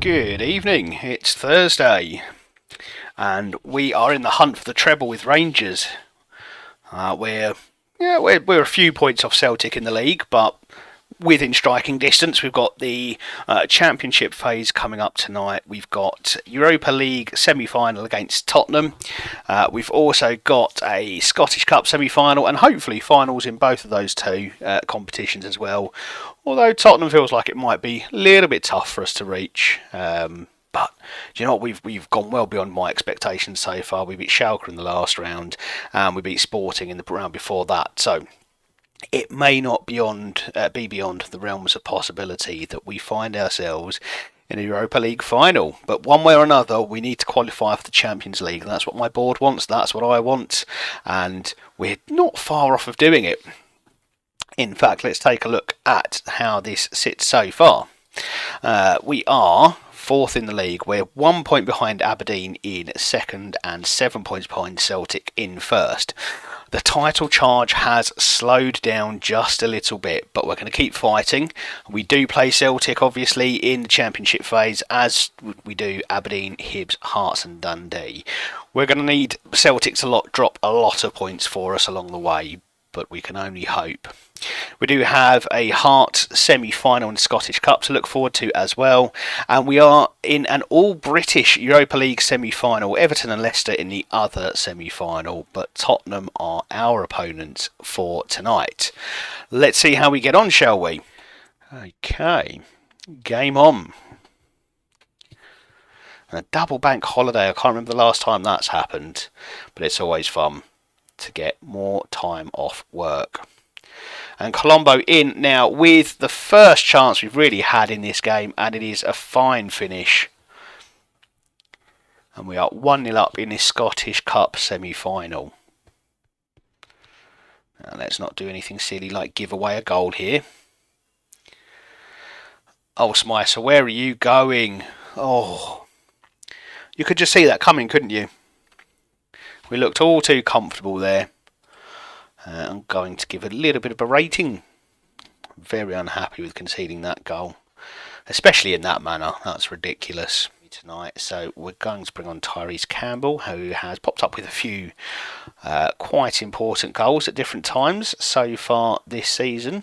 Good evening, it's Thursday, and we are in the hunt for the treble with Rangers. We're a few points off Celtic in the league, but within striking distance. We've got the Championship phase coming up tonight. We've got Europa League semi-final against Tottenham. We've also got a Scottish Cup semi-final and hopefully finals in both of those two competitions as well. Although Tottenham feels like it might be a little bit tough for us to reach. But do you know what? We've gone well beyond my expectations so far. We beat Schalke in the last round, and we beat Sporting in the round before that. So it may not be beyond the realms of possibility that we find ourselves in a Europa League final. But one way or another, we need to qualify for the Champions League. That's what my board wants. That's what I want, and we're not far off of doing it. In fact, let's take a look at how this sits so far. We are fourth in the league. We're 1 point behind Aberdeen in second and 7 points behind Celtic in first. The title charge has slowed down just a little bit, but we're going to keep fighting. We do play Celtic, obviously, in the Championship phase, as we do Aberdeen, Hibs, Hearts and Dundee. We're going to need Celtic to drop a lot of points for us along the way, but we can only hope. We do have a Hearts semi-final and Scottish Cup to look forward to as well, and we are in an all-British Europa League semi-final, Everton and Leicester in the other semi-final, but Tottenham are our opponents for tonight. Let's see how we get on, shall we? Okay, game on. A double bank holiday, I can't remember the last time that's happened, but it's always fun to get more time off work. And Colombo in now with the first chance we've really had in this game, and it is a fine finish. And we are 1-0 up in this Scottish Cup semi-final. Now let's not do anything silly like give away a goal here. Oh, Smicer, where are you going? Oh, you could just see that coming, couldn't you? We looked all too comfortable there. I'm going to give it a little bit of a rating. Very unhappy with conceding that goal, especially in that manner. That's ridiculous tonight. So we're going to bring on Tyrese Campbell, who has popped up with a few quite important goals at different times so far this season.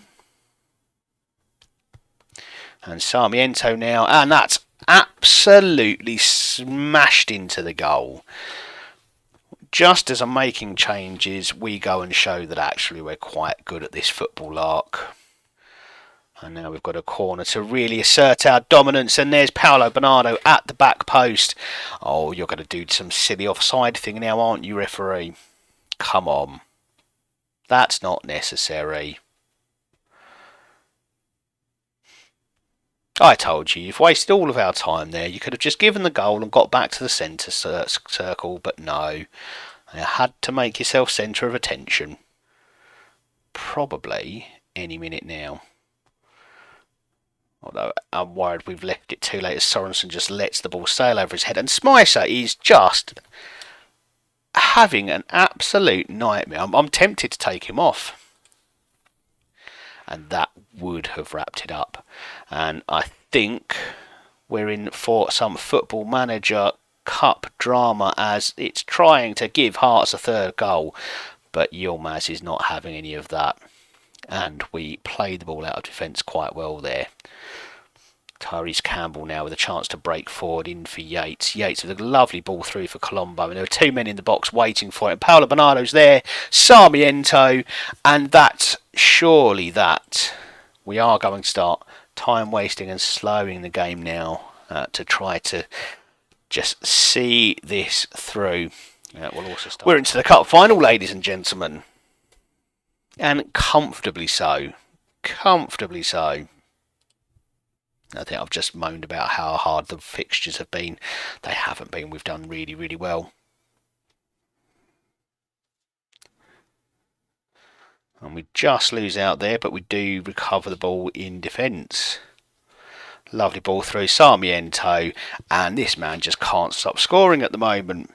And Sarmiento now, and that's absolutely smashed into the goal. Just as I'm making changes, we go and show that actually we're quite good at this football arc. And now we've got a corner to really assert our dominance. And there's Paolo Bernardo at the back post. Oh, you're going to do some silly offside thing now, aren't you, referee? Come on. That's not necessary. I told you, you've wasted all of our time there. You could have just given the goal and got back to the centre circle, but no. You had to make yourself centre of attention. Probably any minute now. Although I'm worried we've left it too late as Sorensen just lets the ball sail over his head. And Smicer is just having an absolute nightmare. I'm tempted to take him off. And that would have wrapped it up. And I think we're in for some Football Manager Cup drama as it's trying to give Hearts a third goal. But Yilmaz is not having any of that. And we play the ball out of defence quite well there. Tyrese Campbell now with a chance to break forward in for Yates. Yates with a lovely ball through for Colombo. And there are two men in the box waiting for it. Paolo Bernardo's there. Sarmiento. And that's surely that. We are going to start time wasting and slowing the game now to try to just see this through. We'll also start. We're into the cup final, ladies and gentlemen. And comfortably so. Comfortably so. I think I've just moaned about how hard the fixtures have been. They haven't been. We've done really, really well. And we just lose out there, but we do recover the ball in defence. Lovely ball through Sarmiento. And this man just can't stop scoring at the moment.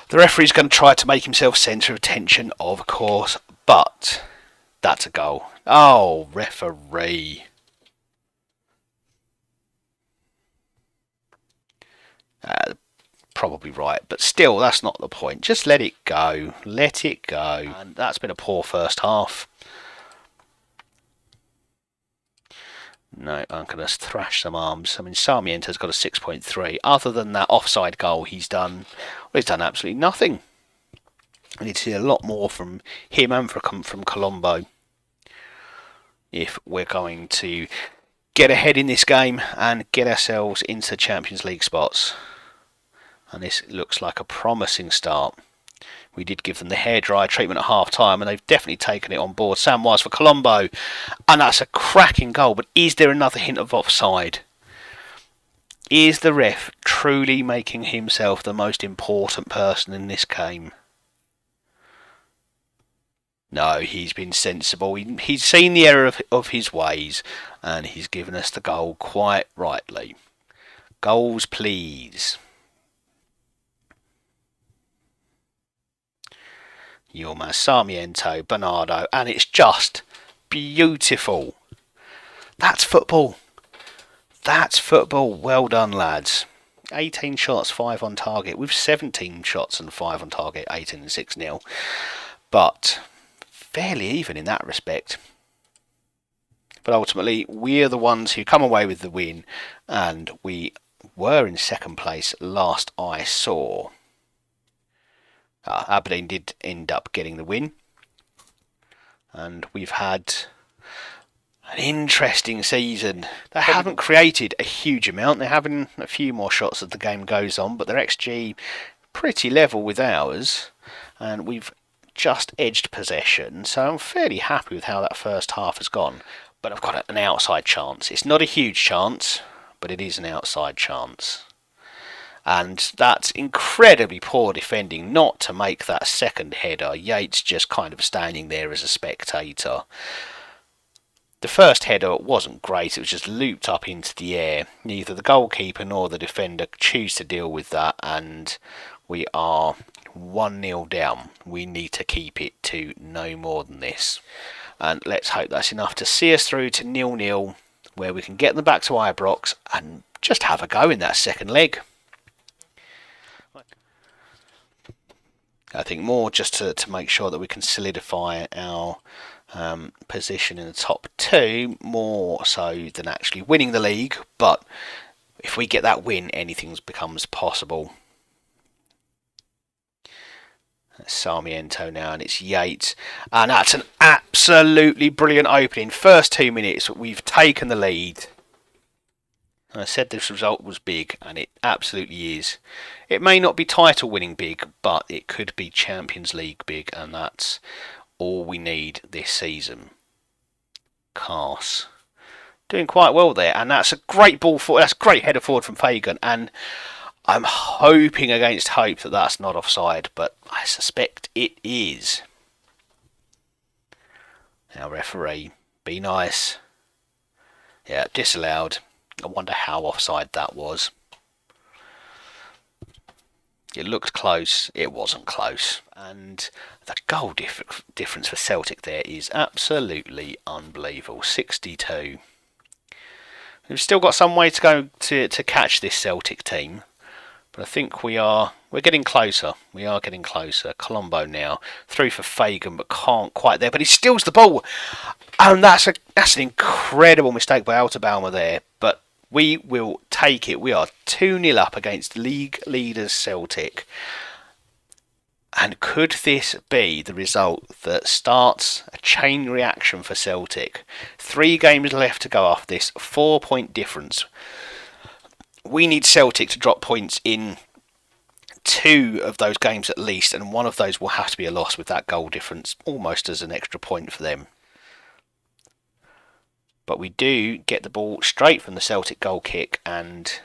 The referee's going to try to make himself centre of attention, of course. But that's a goal. Oh, referee. Probably right, but still, that's not the point. Just let it go. Let it go. And that's been a poor first half. No, I'm going to thrash some arms. I mean, Sarmiento's got a 6.3. Other than that offside goal, he's done absolutely nothing. I need to see a lot more from him and from Colombo if we're going to get ahead in this game and get ourselves into Champions League spots. And this looks like a promising start. We did give them the hairdryer treatment at half time, and they've definitely taken it on board. Samwise for Colombo, and that's a cracking goal. But is there another hint of offside? Is the ref truly making himself the most important person in this game? No, he's been sensible. He's seen the error of his ways, and he's given us the goal quite rightly. Goals, please. Yilmaz, Sarmiento, Bernardo, and it's just beautiful. That's football. That's football. Well done, lads. 18 shots, 5 on target. With 17 shots and 5 on target, 18 and 6-0. But fairly even in that respect. But ultimately, we're the ones who come away with the win, and we were in second place last I saw. Aberdeen did end up getting the win, and we've had an interesting season. They haven't created a huge amount. They're having a few more shots as the game goes on, but their XG pretty level with ours, and we've just edged possession, so I'm fairly happy with how that first half has gone. But I've got an outside chance. It's not a huge chance, but it is an outside chance. And that's incredibly poor defending not to make that second header. Yates just kind of standing there as a spectator. The first header wasn't great. It was just looped up into the air. Neither the goalkeeper nor the defender choose to deal with that. And we are 1-0 down. We need to keep it to no more than this. And let's hope that's enough to see us through to 0-0, where we can get them back to Ibrox and just have a go in that second leg. I think more just to make sure that we can solidify our position in the top 2, more so than actually winning the league. But if we get that win, anything becomes possible. Sarmiento now, and it's Yates, and that's an absolutely brilliant opening. First 2 minutes, we've taken the lead. I said this result was big, and it absolutely is. It may not be title winning big, but it could be Champions League big, and that's all we need this season. Cars doing quite well there, and that's a great ball forward. That's a great header forward from Fagan, and I'm hoping against hope that that's not offside, but I suspect it is. Now, referee, be nice. Yeah, disallowed. I wonder how offside that was. It looked close. It wasn't close. And the goal difference for Celtic there is absolutely unbelievable. 62. We've still got some way to go to catch this Celtic team. But I think we're getting closer. We are getting closer. Colombo now through for Fagan, but can't quite there. But he steals the ball, and that's an incredible mistake by Altabaumer there. But we will take it. We are 2-0 up against league leaders Celtic. And could this be the result that starts a chain reaction for Celtic? 3 games left to go after this. 4-point difference. We need Celtic to drop points in 2 of those games at least, and 1 of those will have to be a loss with that goal difference, almost as an extra point for them. But we do get the ball straight from the Celtic goal kick, and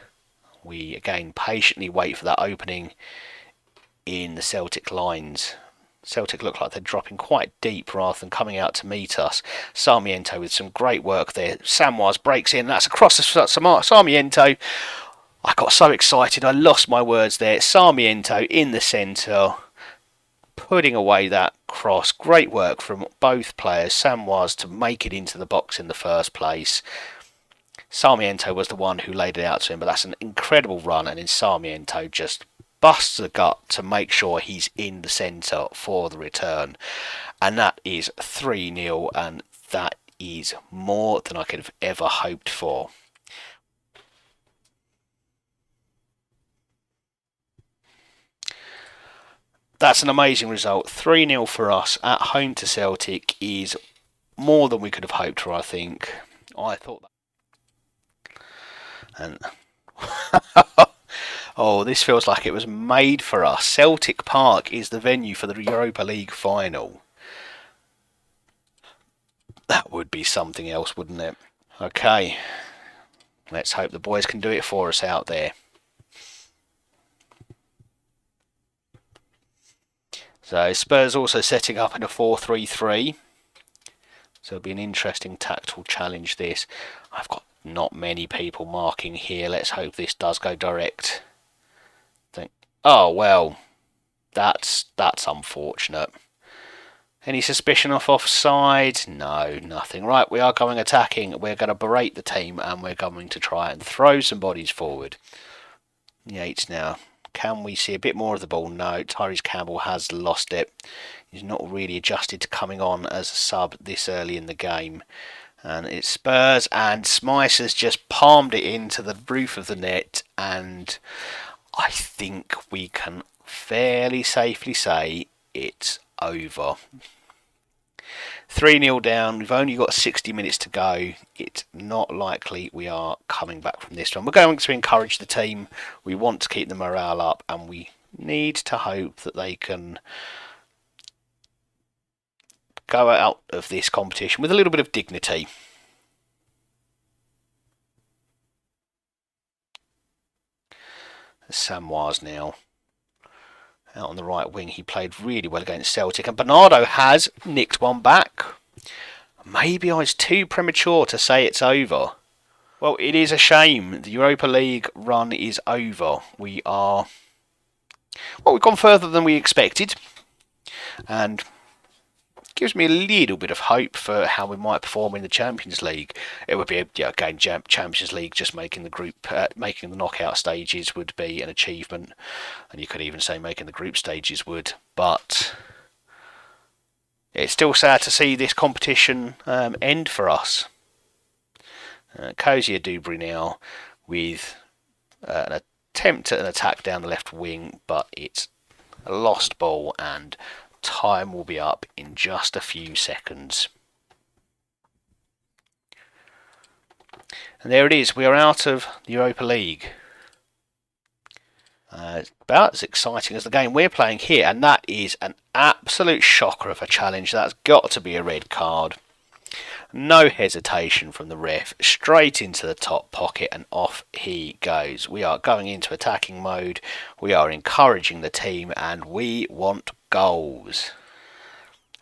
we again patiently wait for that opening in the Celtic lines. Celtic look like they're dropping quite deep rather than coming out to meet us. Sarmiento with some great work there. Samwise breaks in. That's across the Sarmiento. I got so excited, I lost my words there. Sarmiento in the centre, putting away that cross. Great work from both players. Samwise to make it into the box in the first place. Sarmiento was the one who laid it out to him, but that's an incredible run, and then Sarmiento just busts the gut to make sure he's in the centre for the return. And that is 3-0, and that is more than I could have ever hoped for. That's an amazing result. 3-0 for us at home to Celtic is more than we could have hoped for, I think. I thought that. And oh, this feels like it was made for us. Celtic Park is the venue for the Europa League final. That would be something else, wouldn't it? Okay. Let's hope the boys can do it for us out there. So Spurs also setting up in a 4-3-3. So it'll be an interesting tactical challenge this. I've got not many people marking here. Let's hope this does go direct. Oh, well, that's unfortunate. Any suspicion of offside? No, nothing. Right, we are going attacking. We're going to berate the team and we're going to try and throw some bodies forward. Yates now. Can we see a bit more of the ball? No, Tyrese Campbell has lost it. He's not really adjusted to coming on as a sub this early in the game. And it's Spurs, and Smyce has just palmed it into the roof of the net, and I think we can fairly safely say it's over. 3-0 down, we've only got 60 minutes to go. It's not likely we are coming back from this one. We're going to encourage the team. We want to keep the morale up, and we need to hope that they can go out of this competition with a little bit of dignity. Samoa's now out on the right wing. He played really well against Celtic, and Bernardo has nicked one back. Maybe I was too premature to say it's over. Well, it is a shame. The Europa League run is over. We've gone further than we expected, and gives me a little bit of hope for how we might perform in the Champions League. It would be again, Champions League, just making the group, making the knockout stages would be an achievement, and you could even say making the group stages would. But it's still sad to see this competition end for us. Cozier Dubry now with an attempt at an attack down the left wing, but it's a lost ball, and time will be up in just a few seconds. And there it is, we are out of the Europa League. It's about as exciting as the game we're playing here, and that is an absolute shocker of a challenge. That's got to be a red card. No hesitation from the ref, straight into the top pocket, and off he goes. We are going into attacking mode, we are encouraging the team, and we want goals.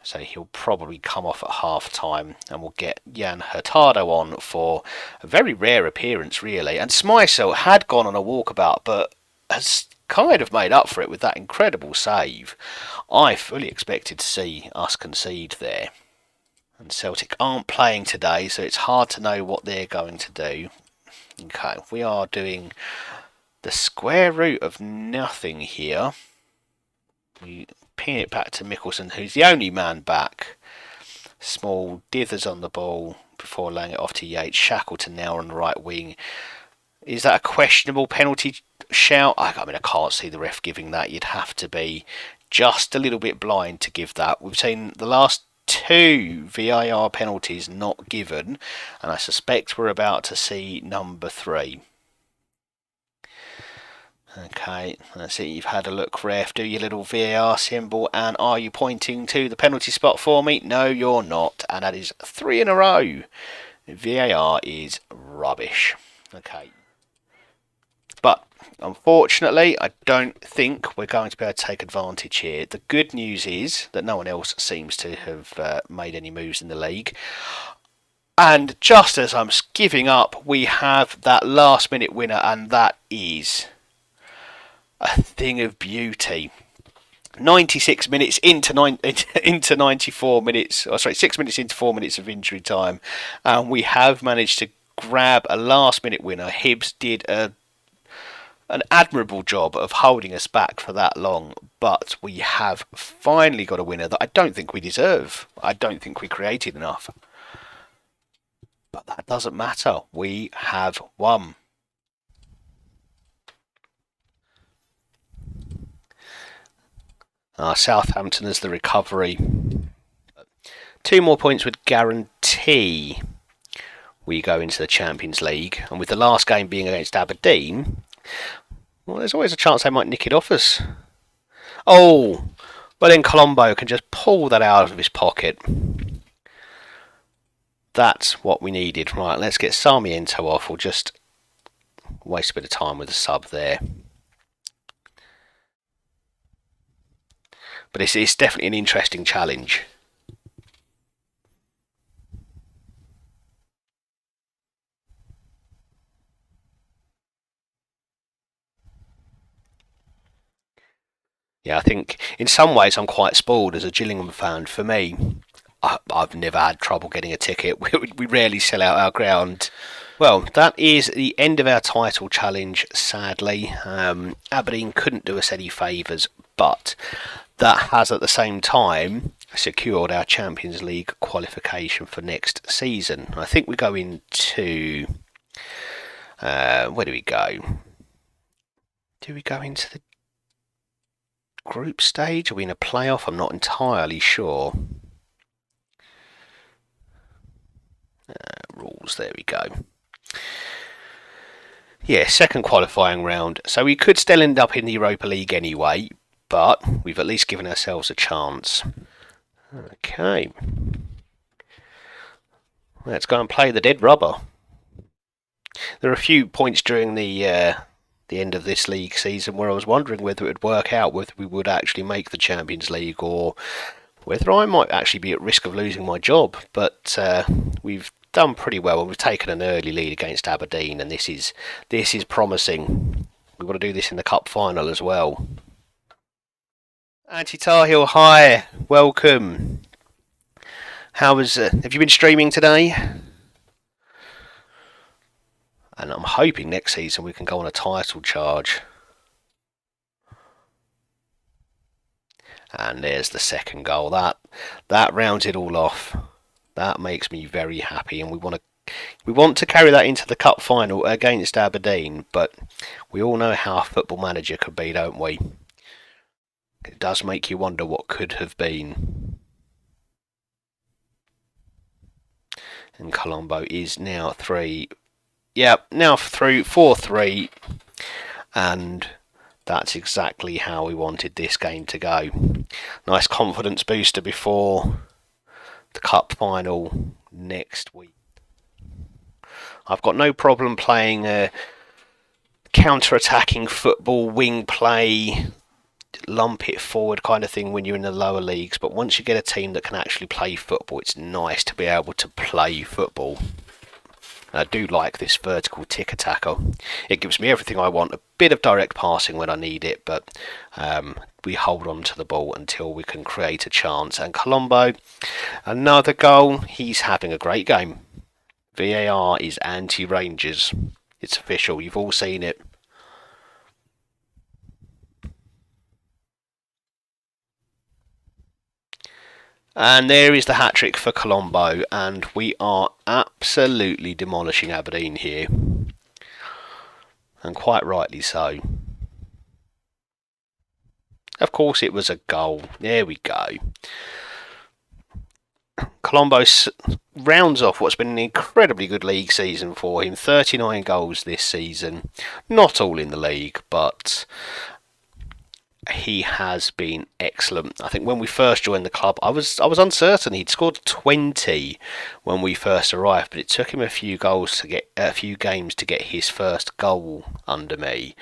So he'll probably come off at half time, and we'll get Jan Hurtado on for a very rare appearance, really. And Smycel had gone on a walkabout, but has kind of made up for it with that incredible save. I fully expected to see us concede there. And Celtic aren't playing today, so it's hard to know what they're going to do. Okay, we are doing the square root of nothing here. We pin it back to Mickelson, who's the only man back. Small dithers on the ball before laying it off to Yates. Shackleton now on the right wing. Is that a questionable penalty shout? I mean, I can't see the ref giving that. You'd have to be just a little bit blind to give that. We've seen the last 2 VAR penalties not given, and I suspect we're about to see number 3. Okay, that's it. You've had a look, ref. Do your little VAR symbol, and are you pointing to the penalty spot for me? No, you're not, and that is 3 in a row. VAR is rubbish. Okay. But unfortunately, I don't think we're going to be able to take advantage here. The good news is that no one else seems to have made any moves in the league. And just as I'm giving up, we have that last minute winner, and that is a thing of beauty. 96 minutes into 94 minutes, 6 minutes into 4 minutes of injury time, and we have managed to grab a last-minute winner. Hibs did an admirable job of holding us back for that long, but we have finally got a winner that I don't think we deserve. I don't think we created enough. But that doesn't matter. We have won. Southampton as the recovery. 2 more points would guarantee we go into the Champions League. And with the last game being against Aberdeen, well, there's always a chance they might nick it off us. Oh, but then Colombo can just pull that out of his pocket. That's what we needed. Right, let's get Sarmiento off. We'll just waste a bit of time with the sub there. But it's definitely an interesting challenge. Yeah, I think in some ways I'm quite spoiled as a Gillingham fan. For me, I've never had trouble getting a ticket. We rarely sell out our ground. Well, that is the end of our title challenge, sadly. Aberdeen couldn't do us any favours, but that has at the same time secured our Champions League qualification for next season. I think we go into... where do we go? Do we go into the group stage? Are we in a playoff? I'm not entirely sure. Rules, there we go. Yeah, second qualifying round. So we could still end up in the Europa League anyway, but we've at least given ourselves a chance. Okay. Let's go and play the dead rubber. There are a few points during the end of this league season where I was wondering whether it would work out, whether we would actually make the Champions League, or whether I might actually be at risk of losing my job. But we've done pretty well, and we've taken an early lead against Aberdeen, and this is promising. We've got to do this in the cup final as well. Anti-Tar Heel, hi, welcome. Have you been streaming today? And I'm hoping next season we can go on a title charge. And there's the second goal. That rounds it all off. That makes me very happy, and we want to carry that into the cup final against Aberdeen. But we all know how a Football Manager could be, don't we? It does make you wonder what could have been. And Colombo is now 3. Yep, now through 4-3, and that's exactly how we wanted this game to go. Nice confidence booster before the cup final next week. I've got no problem playing a counter-attacking football, wing play, lump it forward kind of thing when you're in the lower leagues, but once you get a team that can actually play football, it's nice to be able to play football. I do like this vertical tick-attacker. It gives me everything I want, a bit of direct passing when I need it, but we hold on to the ball until we can create a chance. And Colombo, another goal. He's having a great game. VAR is anti-Rangers. It's official. You've all seen it. And there is the hat-trick for Colombo, and we are absolutely demolishing Aberdeen here. And quite rightly so. Of course it was a goal. There we go. Colombo rounds off what's been an incredibly good league season for him. 39 goals this season. Not all in the league, but he has been excellent. I think when we first joined the club, I was uncertain. He'd scored 20 when we first arrived, but it took him a few games to get his first goal under me.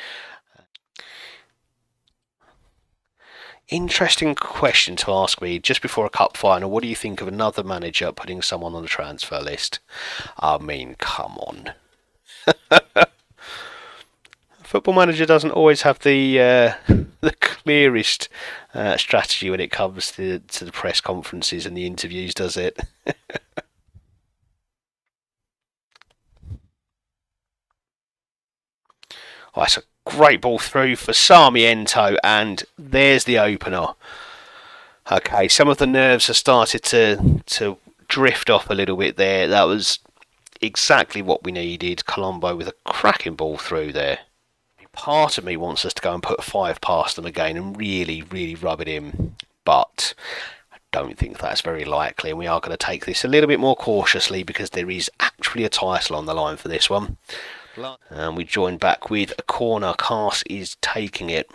Interesting question to ask me just before a cup final. What do you think of another manager putting someone on the transfer list? I mean, come on. Football Manager doesn't always have the clearest strategy when it comes to the press conferences and the interviews, does it? Oh, that's a great ball through for Sarmiento, and there's the opener. Okay, some of the nerves have started to drift off a little bit there. That was exactly what we needed. Colombo with a cracking ball through there. Part of me wants us to go and put 5 past them again and really, really rub it in, but I don't think that's very likely, and we are going to take this a little bit more cautiously because there is actually a title on the line for this one. And we join back with a corner. Cast is taking it.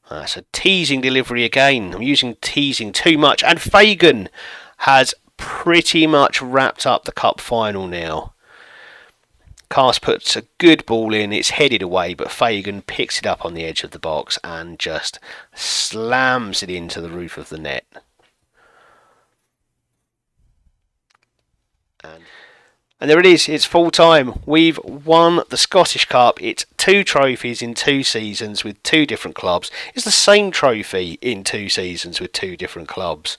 That's a teasing delivery again. I'm using teasing too much. And Fagan has pretty much wrapped up the cup final now. Cast puts a good ball in. It's headed away, but Fagan picks it up on the edge of the box and just slams it into the roof of the net. And there it is, it's full time. We've won the Scottish Cup. It's 2 trophies in 2 seasons with 2 different clubs. It's the same trophy in 2 seasons with 2 different clubs.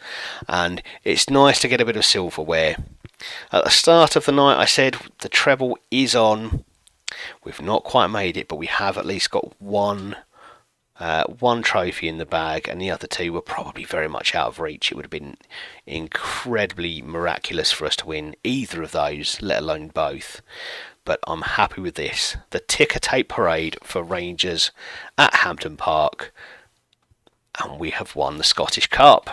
And it's nice to get a bit of silverware. At the start of the night I said the treble is on. We've not quite made it, but we have at least got one trophy in the bag, and the other 2 were probably very much out of reach. It would have been incredibly miraculous for us to win either of those, let alone both. But I'm happy with this. The ticker tape parade for Rangers at Hampden Park, and we have won the Scottish Cup.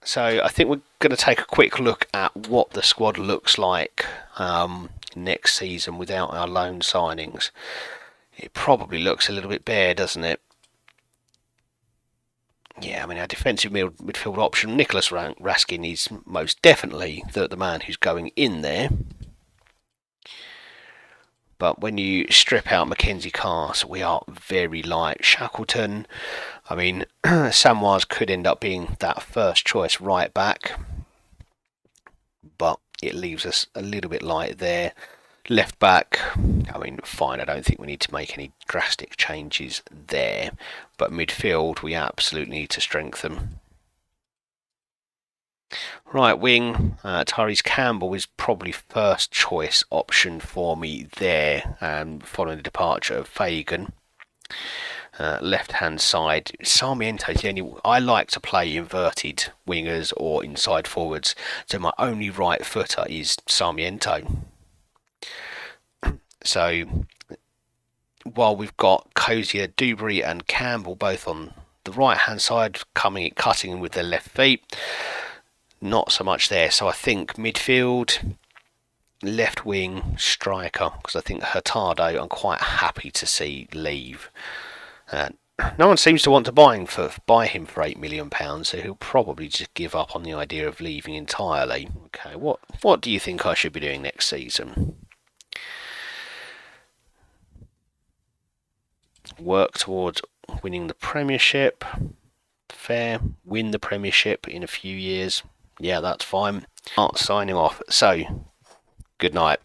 So I think we're going to take a quick look at what the squad looks like next season without our loan signings. It probably looks a little bit bare, doesn't it? Yeah, I mean, our defensive midfield option, Nicholas Raskin, is most definitely the man who's going in there. But when you strip out Mackenzie Cast, we are very light. Shackleton, I mean, Samwise could end up being that first choice right back, but it leaves us a little bit light there. Left back, I mean, fine, I don't think we need to make any drastic changes there. But midfield, we absolutely need to strengthen. Right wing, Tyrese Campbell is probably first choice option for me there, following the departure of Fagan. Left hand side, Sarmiento is the only. I like to play inverted wingers or inside forwards, so my only right footer is Sarmiento. So while we've got Cozier, Dewberry and Campbell both on the right hand side, cutting in with their left feet, not so much there. So I think midfield, left wing, striker, because I think Hurtado I'm quite happy to see leave. No one seems to want to buy him for £8 million, so he'll probably just give up on the idea of leaving entirely. Okay, what do you think I should be doing next season? Work towards winning the Premiership. Fair. Win the Premiership in a few years. Yeah, that's fine. Signing off. So, good night.